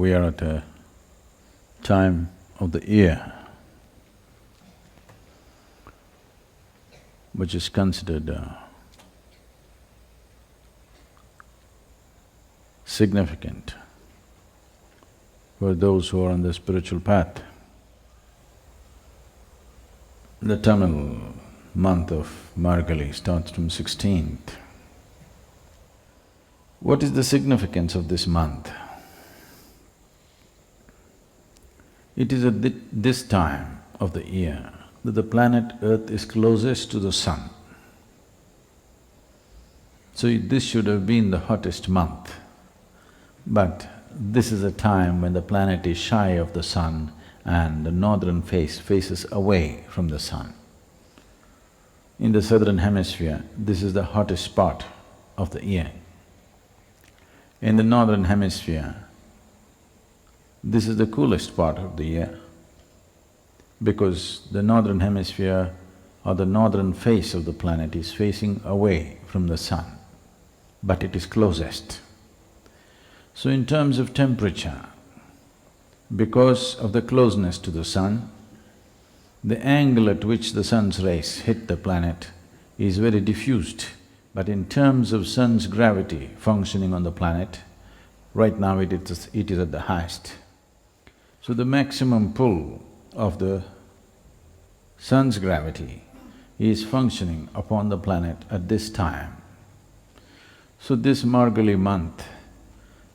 we are at a time of the year which is considered significant for those who are on the spiritual path. The Tamil month of Margazhi starts from 16th. What is the significance of this month? It is at this time of the year that the planet Earth is closest to the sun. So this should have been the hottest month, but this is a time when the planet is shy of the sun and the northern face faces away from the sun. In the southern hemisphere, this is the hottest spot of the year. In the northern hemisphere, this is the coolest part of the year because the northern hemisphere or the northern face of the planet is facing away from the sun, but it is closest. So in terms of temperature, because of the closeness to the sun, the angle at which the sun's rays hit the planet is very diffused. But in terms of sun's gravity functioning on the planet, right now it is at the highest. So the maximum pull of the sun's gravity is functioning upon the planet at this time. So this Margazhi month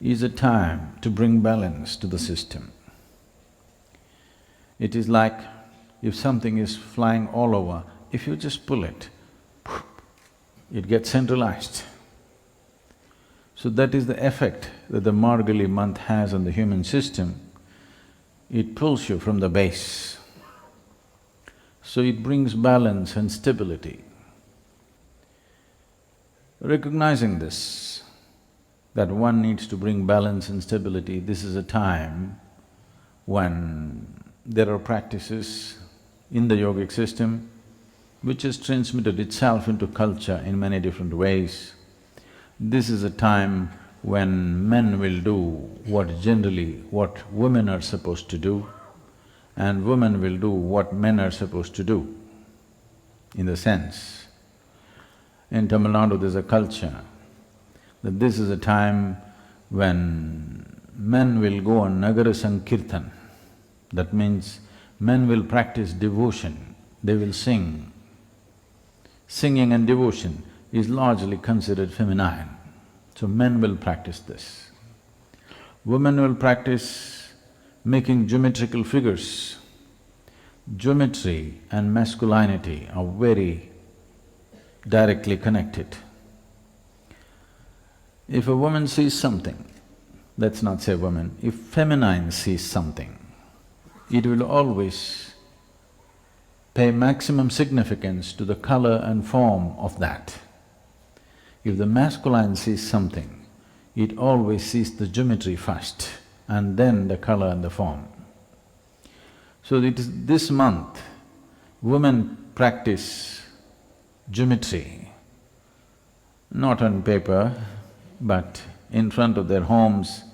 is a time to bring balance to the system. It is like if something is flying all over, if you just pull it, it gets centralized. So that is the effect that the Margazhi month has on the human system. It pulls you from the base. So it brings balance and stability. Recognizing this, that one needs to bring balance and stability, this is a time when there are practices in the yogic system which has transmitted itself into culture in many different ways. This is a time when men will do what women are supposed to do, and women will do what men are supposed to do. In the sense, in Tamil Nadu there's a culture that this is a time when men will go on Nagara Sankirtan. That means men will practice devotion, they will sing. Singing and devotion is largely considered feminine, so men will practice this. Women will practice making geometrical figures. Geometry and masculinity are very directly connected. If a woman sees something, let's not say woman, if feminine sees something, it will always pay maximum significance to the color and form of that. If the masculine sees something, it always sees the geometry first and then the color and the form. So it is this month, women practice geometry, not on paper, but in front of their homes.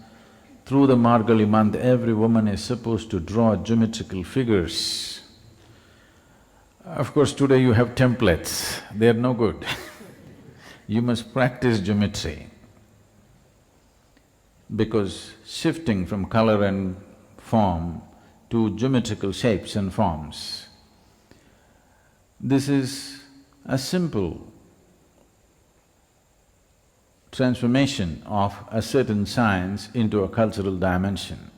Through the Margazhi month, every woman is supposed to draw geometrical figures. Of course, today you have templates, they are no good You must practice geometry because shifting from color and form to geometrical shapes and forms, this is a simple transformation of a certain science into a cultural dimension.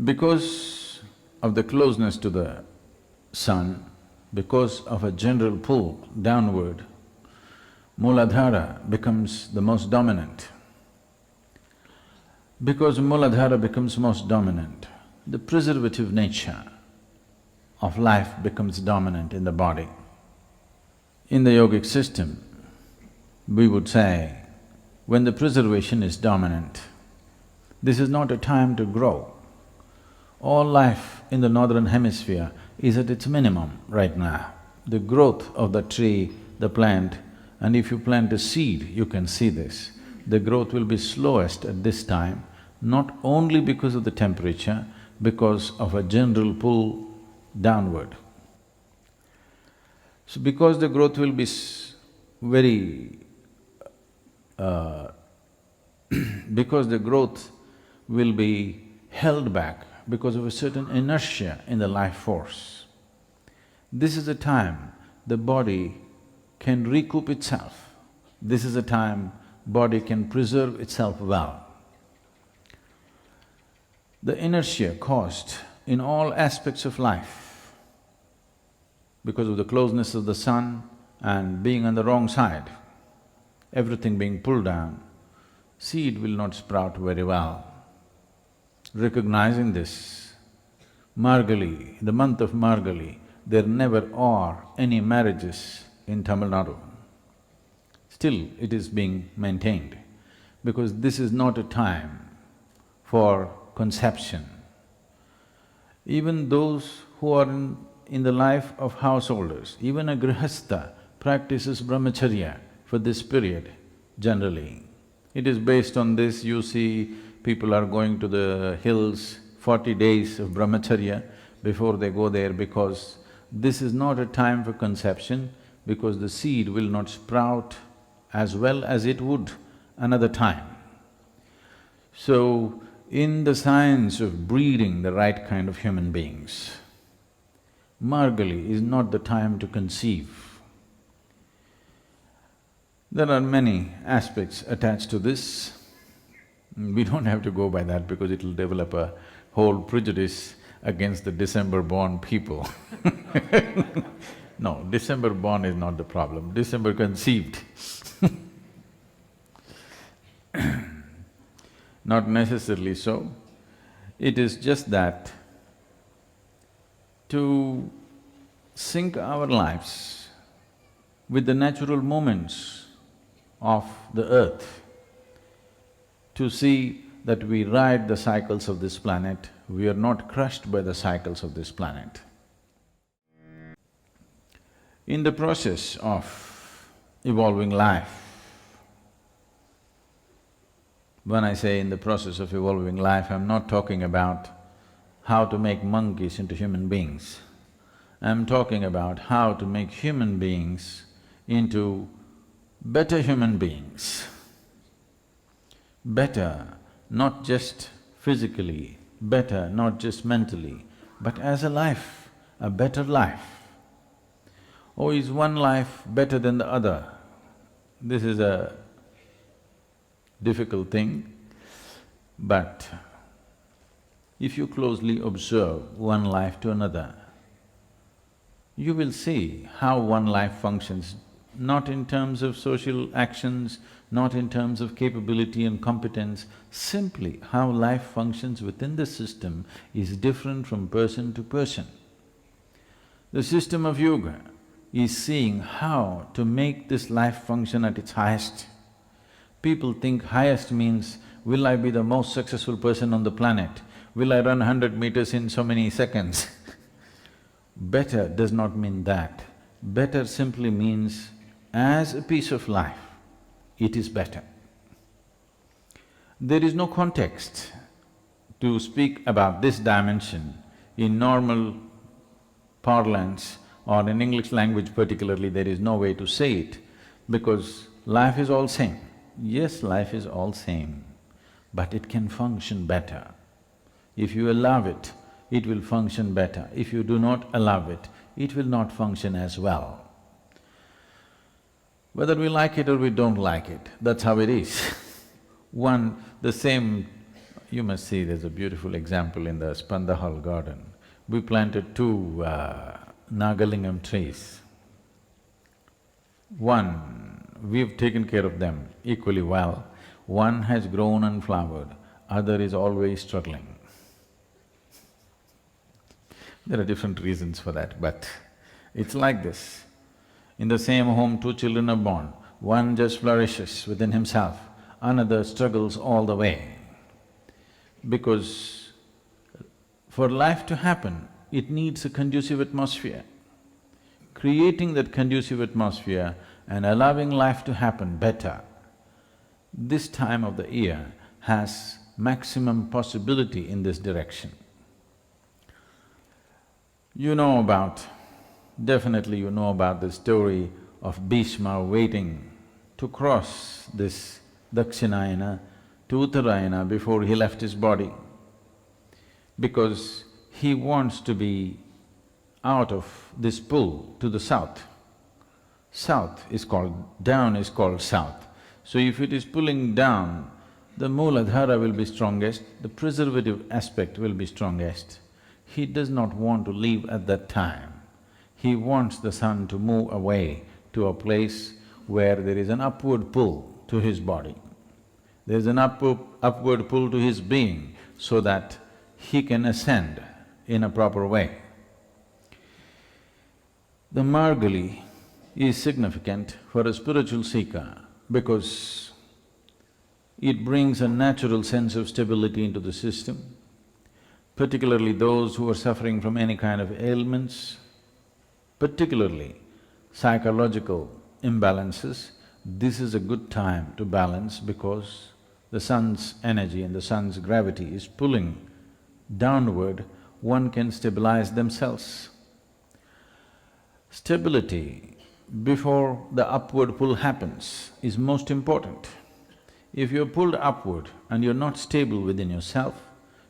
Because of the closeness to the sun, because of a general pull downward, Mooladhara becomes the most dominant. Because Mooladhara becomes most dominant, the preservative nature of life becomes dominant in the body. In the yogic system, we would say, when the preservation is dominant, this is not a time to grow. All life in the northern hemisphere is at its minimum right now. The growth of the tree, the plant, and if you plant a seed, you can see this. The growth will be slowest at this time not only because of the temperature, because of a general pull downward. So because the growth will be very… because the growth will be held back because of a certain inertia in the life force, this is the time the body can recoup itself. This is the time body can preserve itself well. The inertia caused in all aspects of life because of the closeness of the sun and being on the wrong side, everything being pulled down, seed will not sprout very well. Recognizing this, Margazhi, the month of Margazhi, there never are any marriages in Tamil Nadu. Still, it is being maintained because this is not a time for conception. Even those who are in the life of householders, even a grihastha practices brahmacharya for this period generally. It is based on this, you see people are going to the hills, 40 days of brahmacharya before they go there, because this is not a time for conception, because the seed will not sprout as well as it would another time. So, in the science of breeding the right kind of human beings, Margazhi is not the time to conceive. There are many aspects attached to this. We don't have to go by that because it'll develop a whole prejudice against the December-born people. No, December-born is not the problem, December-conceived. Not necessarily so. It is just that to sync our lives with the natural movements of the earth, to see that we ride the cycles of this planet, we are not crushed by the cycles of this planet. In the process of evolving life, when I say in the process of evolving life, I'm not talking about how to make monkeys into human beings. I'm talking about how to make human beings into better human beings. Better, not just physically, better, not just mentally, but as a life, a better life. Oh, is one life better than the other? This is a difficult thing, but if you closely observe one life to another, you will see how one life functions, not in terms of social actions, not in terms of capability and competence, simply how life functions within the system is different from person to person. The system of yoga is seeing how to make this life function at its highest. People think highest means, will I be the most successful person on the planet? Will I run 100 meters in so many seconds? Better does not mean that. Better simply means, as a piece of life, it is better. There is no context to speak about this dimension in normal parlance or in English language particularly, there is no way to say it, because life is all same. Yes, life is all same, but it can function better. If you allow it, it will function better. If you do not allow it, it will not function as well. Whether we like it or we don't like it, that's how it is. You must see, there's a beautiful example in the Spandahal garden. We planted two Nagalingam trees. One, we've taken care of them equally well. One has grown and flowered, other is always struggling. There are different reasons for that, but it's like this. In the same home, two children are born, one just flourishes within himself, another struggles all the way. Because for life to happen, it needs a conducive atmosphere. Creating that conducive atmosphere and allowing life to happen better, this time of the year has maximum possibility in this direction. Definitely you know about the story of Bhishma waiting to cross this Dakshinayana to Uttarayana before he left his body, because he wants to be out of this pull to the south. Down is called south. So if it is pulling down, the Mooladhara will be strongest, the preservative aspect will be strongest. He does not want to leave at that time. He wants the sun to move away to a place where there is an upward pull to his body. There is an upward pull to his being so that he can ascend in a proper way. The Margazhi is significant for a spiritual seeker because it brings a natural sense of stability into the system, particularly those who are suffering from any kind of ailments, particularly psychological imbalances. This is a good time to balance because the sun's energy and the sun's gravity is pulling downward, one can stabilize themselves. Stability before the upward pull happens is most important. If you're pulled upward and you're not stable within yourself,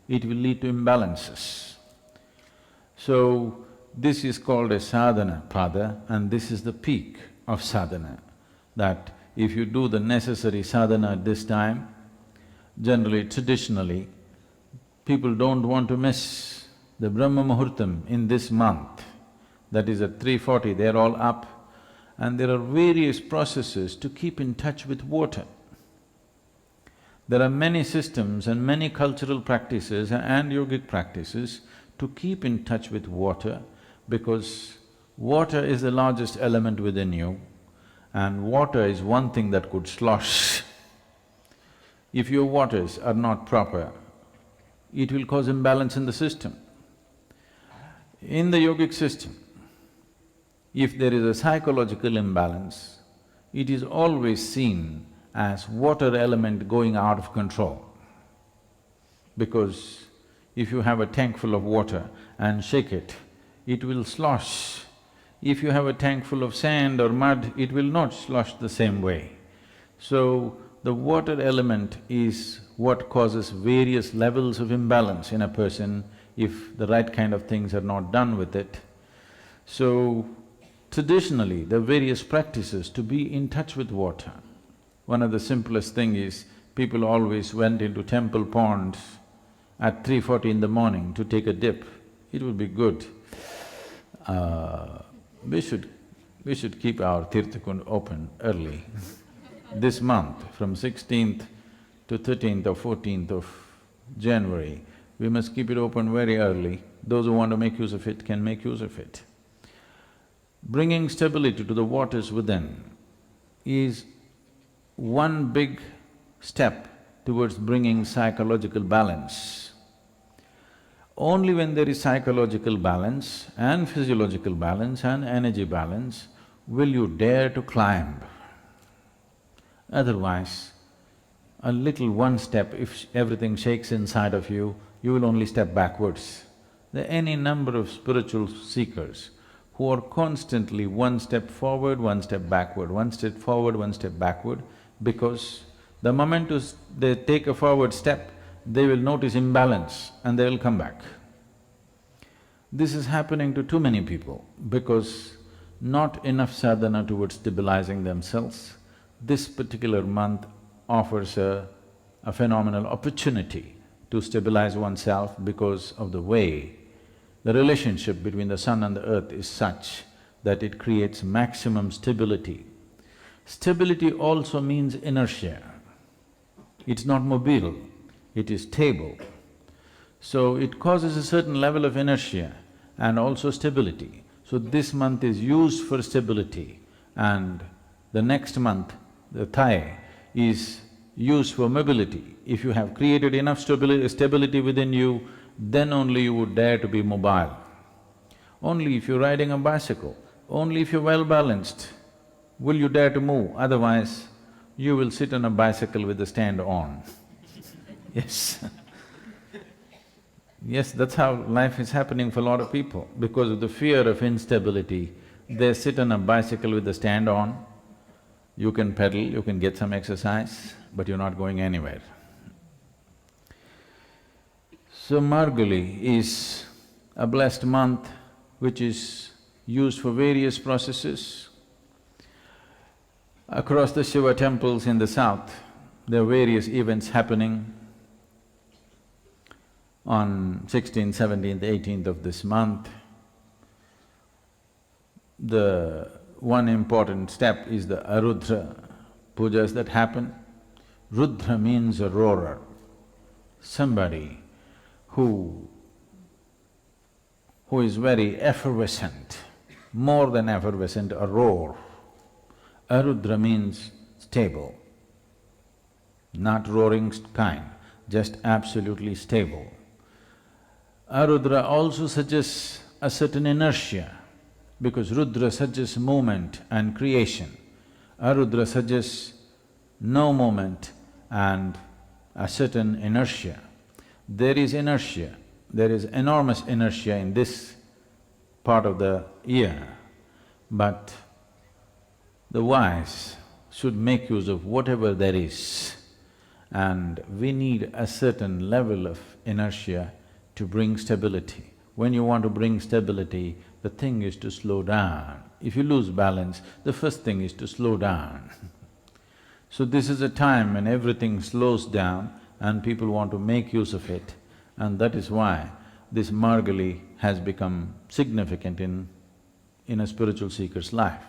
it will lead to imbalances. So, this is called a sadhana pada, and this is the peak of sadhana, that if you do the necessary sadhana at this time, generally, traditionally, people don't want to miss the Brahma Muhurtam in this month, that is at 3:40, they're all up, and there are various processes to keep in touch with water. There are many systems and many cultural practices and yogic practices to keep in touch with water, because water is the largest element within you, and water is one thing that could slosh. If your waters are not proper, it will cause imbalance in the system. In the yogic system, if there is a psychological imbalance, it is always seen as water element going out of control. Because if you have a tank full of water and shake it, it will slosh. If you have a tank full of sand or mud, it will not slosh the same way. So, the water element is what causes various levels of imbalance in a person if the right kind of things are not done with it. So, traditionally, there are various practices to be in touch with water. One of the simplest thing is, people always went into temple ponds at 3:40 in the morning to take a dip. It would be good. We should keep our Tirthakund open early. This month, from 16th to 13th or 14th of January, we must keep it open very early. Those who want to make use of it can make use of it. Bringing stability to the waters within is one big step towards bringing psychological balance. Only when there is psychological balance and physiological balance and energy balance will you dare to climb. Otherwise, a little one step, if everything shakes inside of you, you will only step backwards. There are any number of spiritual seekers who are constantly one step forward, one step backward, one step forward, one step backward, because the moment they take a forward step, they will notice imbalance and they will come back. This is happening to too many people because not enough sadhana towards stabilizing themselves. This particular month offers a phenomenal opportunity to stabilize oneself because of the way the relationship between the sun and the earth is such that it creates maximum stability. Stability also means inertia. It's not mobile, it is stable. So it causes a certain level of inertia and also stability. So this month is used for stability, and the next month, the Thai, is used for mobility. If you have created enough stability within you, then only you would dare to be mobile. Only if you're riding a bicycle, only if you're well balanced, will you dare to move, otherwise you will sit on a bicycle with the stand on. Yes. Yes, that's how life is happening for a lot of people. Because of the fear of instability, they sit on a bicycle with the stand on, you can pedal, you can get some exercise, but you're not going anywhere. So Margazhi is a blessed month which is used for various processes. Across the Shiva temples in the south, there are various events happening. On 16th, 17th, 18th of this month, the one important step is the Arudra pujas that happen. Rudra means a roarer, somebody who is very effervescent, more than effervescent, a roar. Arudra means stable, not roaring kind, just absolutely stable. Arudra also suggests a certain inertia, because Rudra suggests movement and creation. Arudra suggests no movement and a certain inertia. There is inertia, there is enormous inertia in this part of the year, but the wise should make use of whatever there is, and we need a certain level of inertia to bring stability. When you want to bring stability, the thing is to slow down. If you lose balance, the first thing is to slow down. So this is a time when everything slows down and people want to make use of it, and that is why this Margazhi has become significant in a spiritual seeker's life.